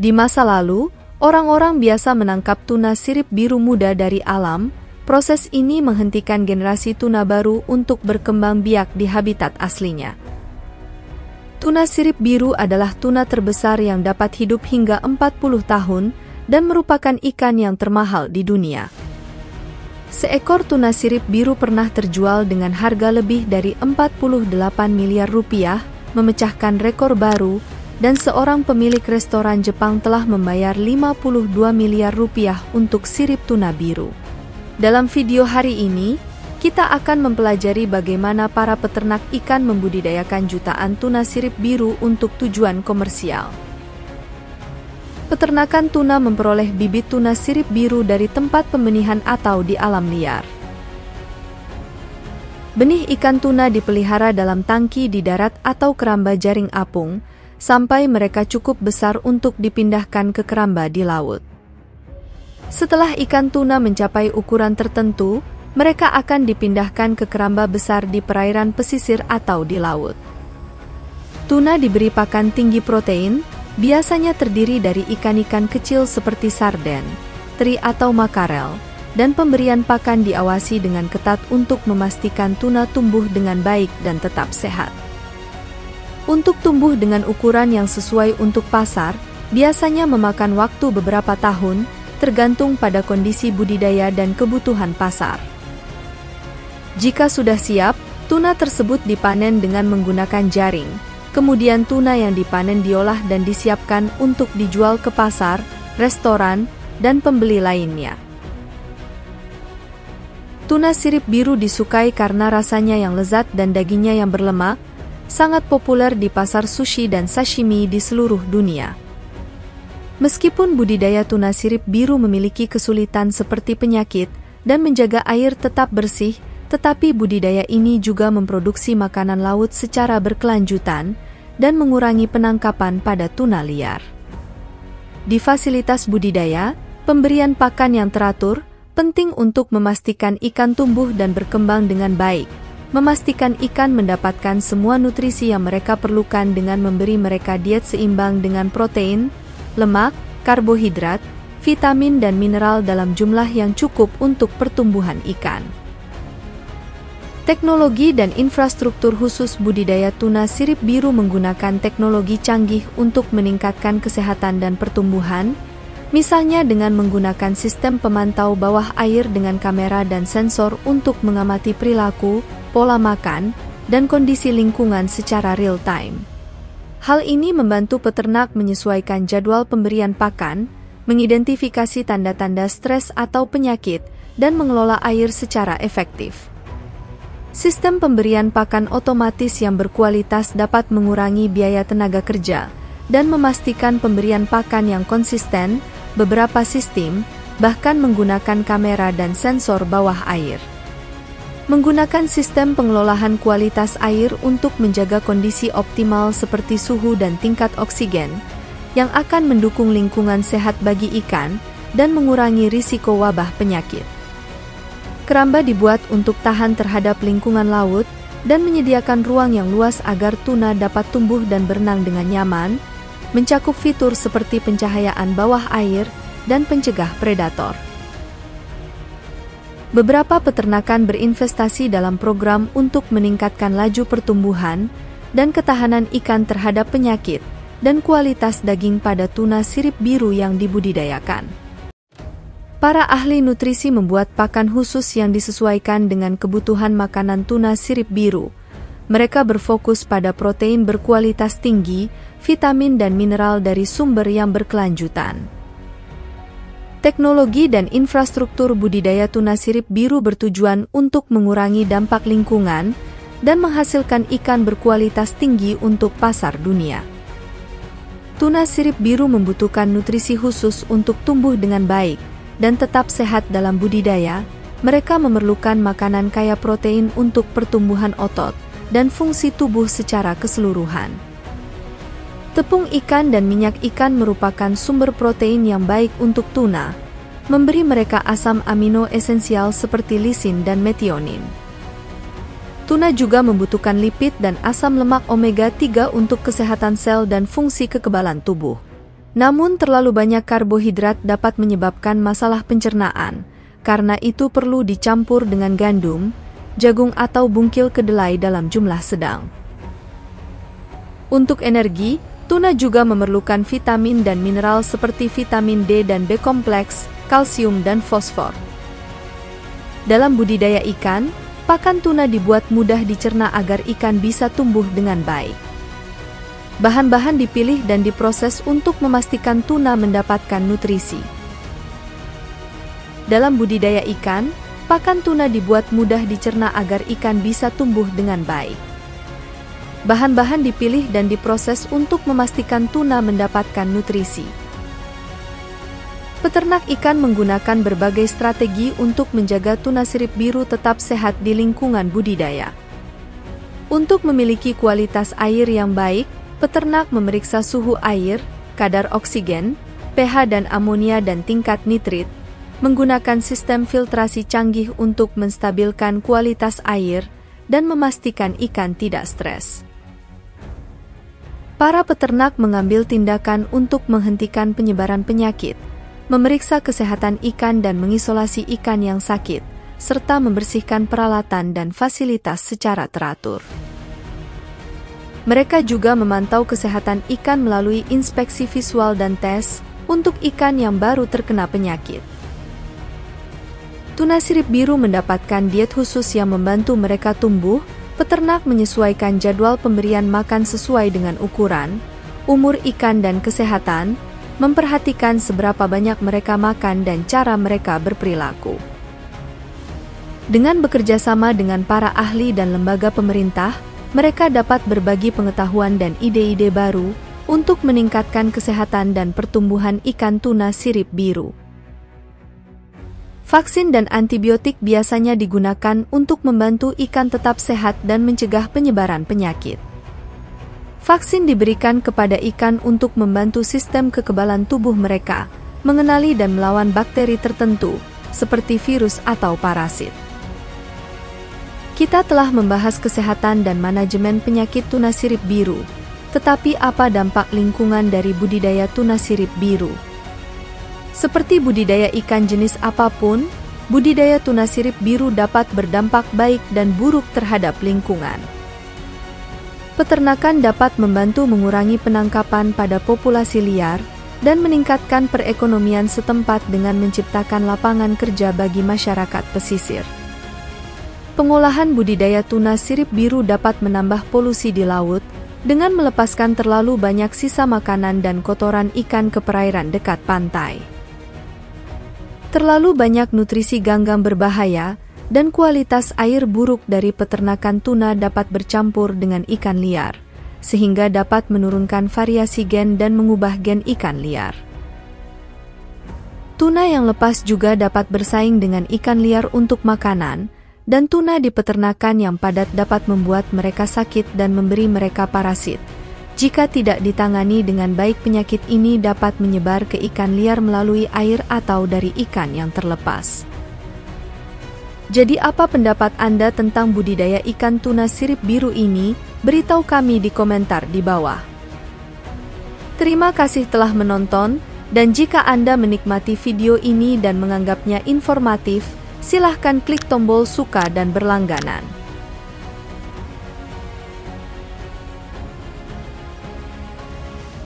Di masa lalu, orang-orang biasa menangkap tuna sirip biru muda dari alam. Proses ini menghentikan generasi tuna baru untuk berkembang biak di habitat aslinya. Tuna sirip biru adalah tuna terbesar yang dapat hidup hingga 40 tahun dan merupakan ikan yang termahal di dunia. Seekor tuna sirip biru pernah terjual dengan harga lebih dari 48 miliar rupiah, memecahkan rekor baru, dan seorang pemilik restoran Jepang telah membayar 52 miliar rupiah untuk sirip tuna biru. Dalam video hari ini, kita akan mempelajari bagaimana para peternak ikan membudidayakan jutaan tuna sirip biru untuk tujuan komersial. Peternakan tuna memperoleh bibit tuna sirip biru dari tempat pembenihan atau di alam liar. Benih ikan tuna dipelihara dalam tangki di darat atau keramba jaring apung, sampai mereka cukup besar untuk dipindahkan ke keramba di laut. Setelah ikan tuna mencapai ukuran tertentu, mereka akan dipindahkan ke keramba besar di perairan pesisir atau di laut. Tuna diberi pakan tinggi protein, biasanya terdiri dari ikan-ikan kecil seperti sarden, teri atau makarel, dan pemberian pakan diawasi dengan ketat untuk memastikan tuna tumbuh dengan baik dan tetap sehat. Untuk tumbuh dengan ukuran yang sesuai untuk pasar, biasanya memakan waktu beberapa tahun, tergantung pada kondisi budidaya dan kebutuhan pasar. Jika sudah siap, tuna tersebut dipanen dengan menggunakan jaring. Kemudian tuna yang dipanen diolah dan disiapkan untuk dijual ke pasar, restoran, dan pembeli lainnya. Tuna sirip biru disukai karena rasanya yang lezat dan dagingnya yang berlemak, sangat populer di pasar sushi dan sashimi di seluruh dunia. Meskipun budidaya tuna sirip biru memiliki kesulitan seperti penyakit dan menjaga air tetap bersih, tetapi budidaya ini juga memproduksi makanan laut secara berkelanjutan dan mengurangi penangkapan pada tuna liar. Di fasilitas budidaya, pemberian pakan yang teratur penting untuk memastikan ikan tumbuh dan berkembang dengan baik, memastikan ikan mendapatkan semua nutrisi yang mereka perlukan dengan memberi mereka diet seimbang dengan protein, lemak, karbohidrat, vitamin dan mineral dalam jumlah yang cukup untuk pertumbuhan ikan. Teknologi dan infrastruktur khusus budidaya tuna sirip biru menggunakan teknologi canggih untuk meningkatkan kesehatan dan pertumbuhan, misalnya dengan menggunakan sistem pemantau bawah air dengan kamera dan sensor untuk mengamati perilaku, pola makan, dan kondisi lingkungan secara real-time. Hal ini membantu peternak menyesuaikan jadwal pemberian pakan, mengidentifikasi tanda-tanda stres atau penyakit, dan mengelola air secara efektif. Sistem pemberian pakan otomatis yang berkualitas dapat mengurangi biaya tenaga kerja dan memastikan pemberian pakan yang konsisten. Beberapa sistem bahkan menggunakan kamera dan sensor bawah air. Menggunakan sistem pengelolaan kualitas air untuk menjaga kondisi optimal seperti suhu dan tingkat oksigen, yang akan mendukung lingkungan sehat bagi ikan dan mengurangi risiko wabah penyakit. Keramba dibuat untuk tahan terhadap lingkungan laut dan menyediakan ruang yang luas agar tuna dapat tumbuh dan berenang dengan nyaman, mencakup fitur seperti pencahayaan bawah air dan pencegah predator. Beberapa peternakan berinvestasi dalam program untuk meningkatkan laju pertumbuhan dan ketahanan ikan terhadap penyakit dan kualitas daging pada tuna sirip biru yang dibudidayakan. Para ahli nutrisi membuat pakan khusus yang disesuaikan dengan kebutuhan makanan tuna sirip biru. Mereka berfokus pada protein berkualitas tinggi, vitamin dan mineral dari sumber yang berkelanjutan. Teknologi dan infrastruktur budidaya tuna sirip biru bertujuan untuk mengurangi dampak lingkungan dan menghasilkan ikan berkualitas tinggi untuk pasar dunia. Tuna sirip biru membutuhkan nutrisi khusus untuk tumbuh dengan baik dan tetap sehat dalam budidaya. Mereka memerlukan makanan kaya protein untuk pertumbuhan otot dan fungsi tubuh secara keseluruhan. Tepung ikan dan minyak ikan merupakan sumber protein yang baik untuk tuna, memberi mereka asam amino esensial seperti lisin dan metionin. Tuna juga membutuhkan lipid dan asam lemak omega 3 untuk kesehatan sel dan fungsi kekebalan tubuh. Namun terlalu banyak karbohidrat dapat menyebabkan masalah pencernaan, karena itu perlu dicampur dengan gandum, jagung atau bungkil kedelai dalam jumlah sedang. Untuk energi, tuna juga memerlukan vitamin dan mineral seperti vitamin D dan B kompleks, kalsium dan fosfor. Dalam budidaya ikan, pakan tuna dibuat mudah dicerna agar ikan bisa tumbuh dengan baik. Bahan-bahan dipilih dan diproses untuk memastikan tuna mendapatkan nutrisi. Dalam budidaya ikan, pakan tuna dibuat mudah dicerna agar ikan bisa tumbuh dengan baik. Bahan-bahan dipilih dan diproses untuk memastikan tuna mendapatkan nutrisi. Peternak ikan menggunakan berbagai strategi untuk menjaga tuna sirip biru tetap sehat di lingkungan budidaya. Untuk memiliki kualitas air yang baik, peternak memeriksa suhu air, kadar oksigen, pH dan amonia dan tingkat nitrit, menggunakan sistem filtrasi canggih untuk menstabilkan kualitas air dan memastikan ikan tidak stres. Para peternak mengambil tindakan untuk menghentikan penyebaran penyakit, memeriksa kesehatan ikan dan mengisolasi ikan yang sakit, serta membersihkan peralatan dan fasilitas secara teratur. Mereka juga memantau kesehatan ikan melalui inspeksi visual dan tes untuk ikan yang baru terkena penyakit. Tuna sirip biru mendapatkan diet khusus yang membantu mereka tumbuh. Peternak menyesuaikan jadwal pemberian makan sesuai dengan ukuran, umur ikan dan kesehatan, memperhatikan seberapa banyak mereka makan dan cara mereka berperilaku. Dengan bekerja sama dengan para ahli dan lembaga pemerintah, mereka dapat berbagi pengetahuan dan ide-ide baru untuk meningkatkan kesehatan dan pertumbuhan ikan tuna sirip biru. Vaksin dan antibiotik biasanya digunakan untuk membantu ikan tetap sehat dan mencegah penyebaran penyakit. Vaksin diberikan kepada ikan untuk membantu sistem kekebalan tubuh mereka, mengenali dan melawan bakteri tertentu, seperti virus atau parasit. Kita telah membahas kesehatan dan manajemen penyakit tuna sirip biru, tetapi apa dampak lingkungan dari budidaya tuna sirip biru? Seperti budidaya ikan jenis apapun, budidaya tuna sirip biru dapat berdampak baik dan buruk terhadap lingkungan. Peternakan dapat membantu mengurangi penangkapan pada populasi liar dan meningkatkan perekonomian setempat dengan menciptakan lapangan kerja bagi masyarakat pesisir. Pengolahan budidaya tuna sirip biru dapat menambah polusi di laut dengan melepaskan terlalu banyak sisa makanan dan kotoran ikan ke perairan dekat pantai. Terlalu banyak nutrisi ganggang berbahaya dan kualitas air buruk dari peternakan tuna dapat bercampur dengan ikan liar, sehingga dapat menurunkan variasi gen dan mengubah gen ikan liar. Tuna yang lepas juga dapat bersaing dengan ikan liar untuk makanan, dan tuna di peternakan yang padat dapat membuat mereka sakit dan memberi mereka parasit. Jika tidak ditangani dengan baik, penyakit ini dapat menyebar ke ikan liar melalui air atau dari ikan yang terlepas. Jadi apa pendapat Anda tentang budidaya ikan tuna sirip biru ini? Beritahu kami di komentar di bawah. Terima kasih telah menonton, dan jika Anda menikmati video ini dan menganggapnya informatif, silahkan klik tombol suka dan berlangganan.